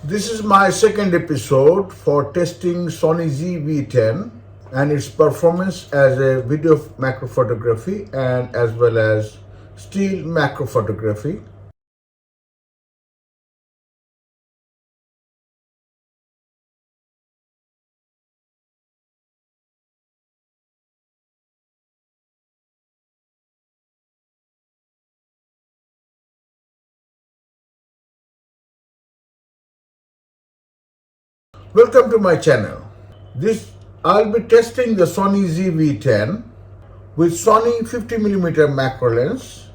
This is my second episode for testing Sony ZV-E10 and its performance as a video macro photography and as well as still macro photography. Welcome to my channel. I'll be testing the Sony ZV-E10 with Sony 50mm macro lens.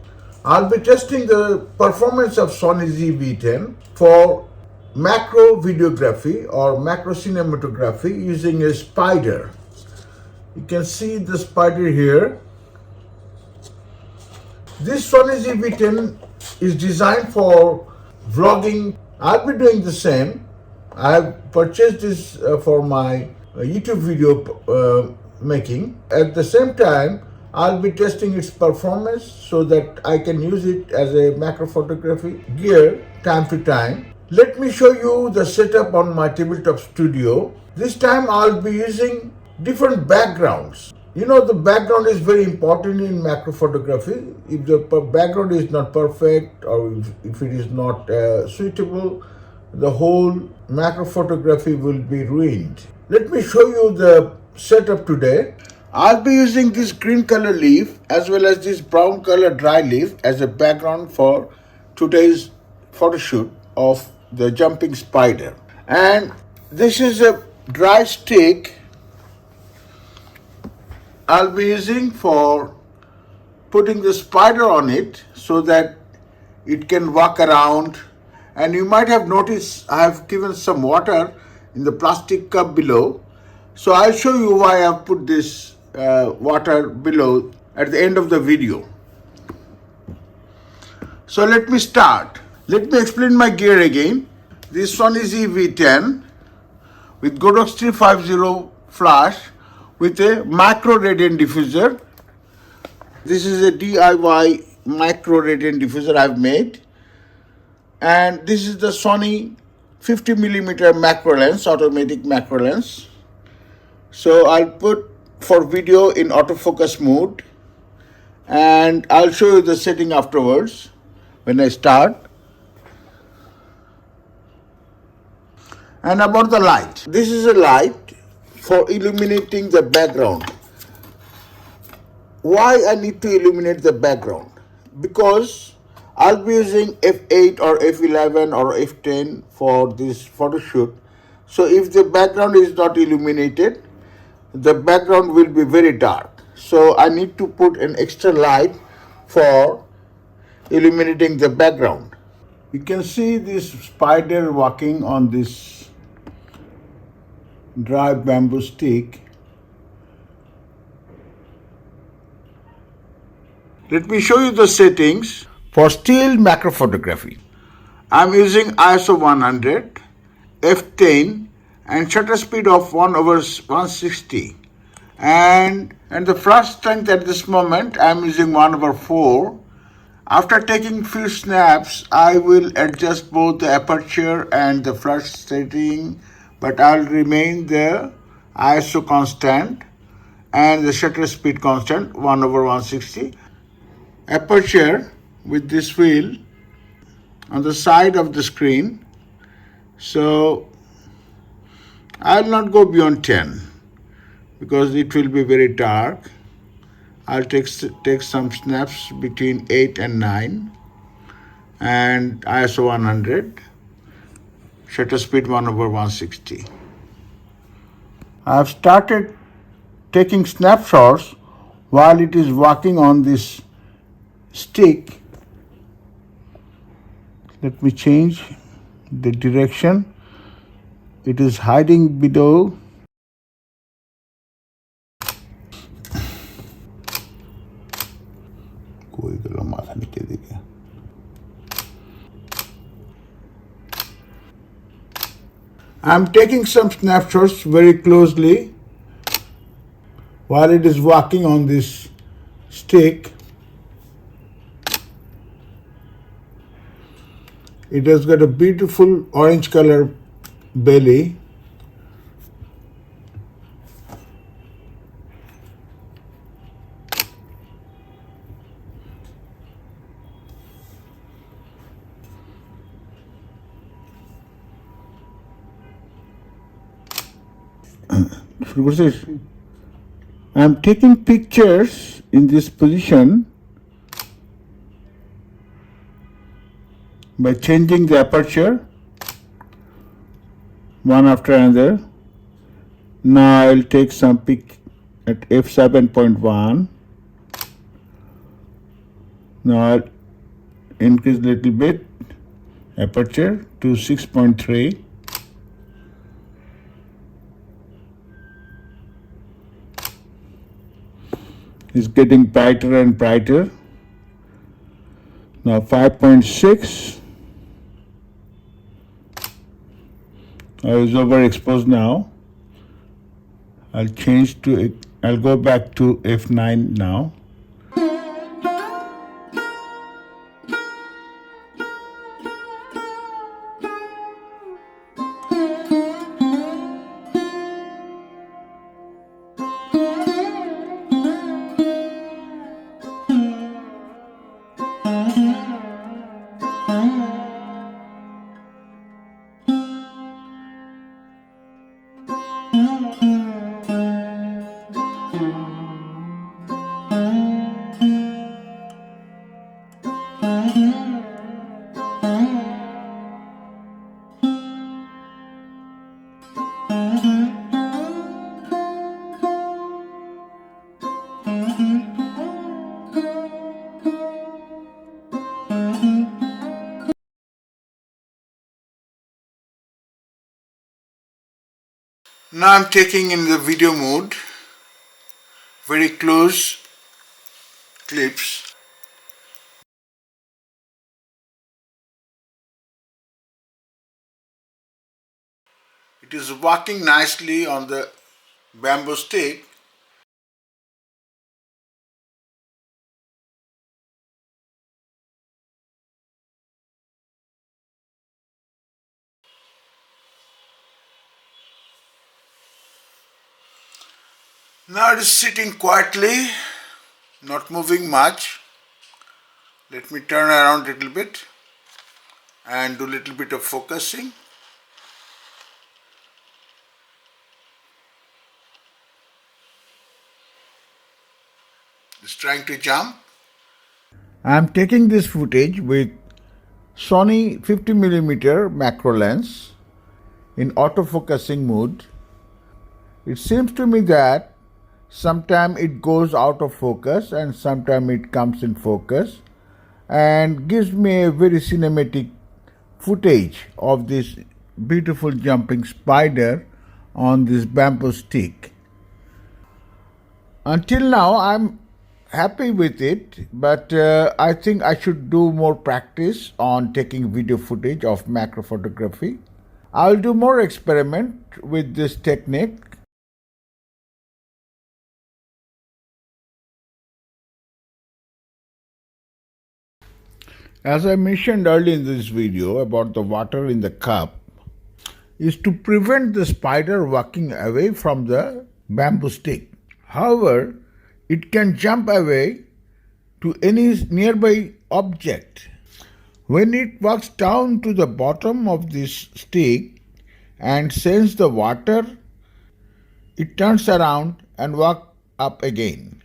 I'll be testing the performance of Sony ZV-E10 for macro videography or macro cinematography using a spider. You can see the spider here. This Sony ZV-E10 is designed for vlogging. I'll be doing the same. I have purchased this for my YouTube video making. At the same time, I'll be testing its performance so that I can use it as a macro photography gear time to time. Let me show you the setup on my tabletop studio. This time I'll be using different backgrounds. You know, the background is very important in macro photography. If the background is not perfect or if it is not suitable, the whole macro photography will be ruined. Let me show you the setup today. I'll be using this green color leaf as well as this brown color dry leaf as a background for today's photo shoot of the jumping spider. And this is a dry stick I'll be using for putting the spider on it so that it can walk around. And you might have noticed I have given some water in the plastic cup below. So I'll show you why I've put this water below at the end of the video. So let me start. Let me explain my gear again. This Sony ZV-E10 with Godox 350 flash with a macro radiant diffuser. This is a DIY macro radiant diffuser I've made. And this is the Sony 50mm macro lens, automatic macro lens. So I'll put for video in autofocus mode and I'll show you the setting afterwards when I start. And about the light. This is a light for illuminating the background. Why I need to illuminate the background? Because I'll be using f8 or f11 or f10 for this photo shoot. So if the background is not illuminated, the background will be very dark. So I need to put an extra light for illuminating the background. You can see this spider walking on this dry bamboo stick. Let me show you the settings. For still macro photography, I'm using ISO 100, f10 and shutter speed of 1/160 and the flash strength at this moment I'm using 1/4. After taking few snaps, I will adjust both the aperture and the flash setting, but I'll remain the ISO constant and the shutter speed constant 1/160. Aperture with this wheel on the side of the screen, so I'll not go beyond 10 because it will be very dark. I'll take some snaps between 8 and 9 and ISO 100, shutter speed 1/160. I've started taking snapshots while it is walking on this stick. Let me change the direction. It is hiding below. I'm taking some snapshots very closely while it is walking on this stick. It has got a beautiful orange color belly. I'm taking pictures in this position by changing the aperture one after another. Now I'll take some pic at f7.1. Now I'll increase a little bit aperture to 6.3. It's getting brighter and brighter. Now 5.6. It's overexposed now. I'll go back to f9 now. Now I'm taking in the video mode very close clips. It is working nicely on the bamboo stick. Now it is sitting quietly, not moving much. Let me turn around a little bit and do a little bit of focusing. It's trying to jump. I'm taking this footage with Sony 50mm macro lens in autofocusing mode. It seems to me that sometimes it goes out of focus and sometimes it comes in focus and gives me a very cinematic footage of this beautiful jumping spider on this bamboo stick. Until now I'm happy with it, but I think I should do more practice on taking video footage of macro photography. I'll do more experiment with this technique. As I mentioned earlier in this video about the water in the cup, is to prevent the spider walking away from the bamboo stick. However, it can jump away to any nearby object. When it walks down to the bottom of this stick and senses the water, it turns around and walks up again.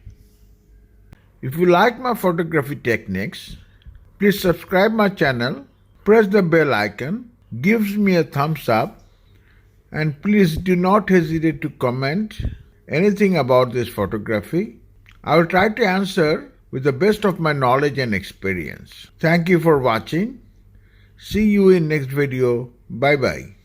If you like my photography techniques, please subscribe my channel, press the bell icon, gives me a thumbs up, and please do not hesitate to comment anything about this photography. I will try to answer with the best of my knowledge and experience. Thank you for watching. See you in next video. Bye bye.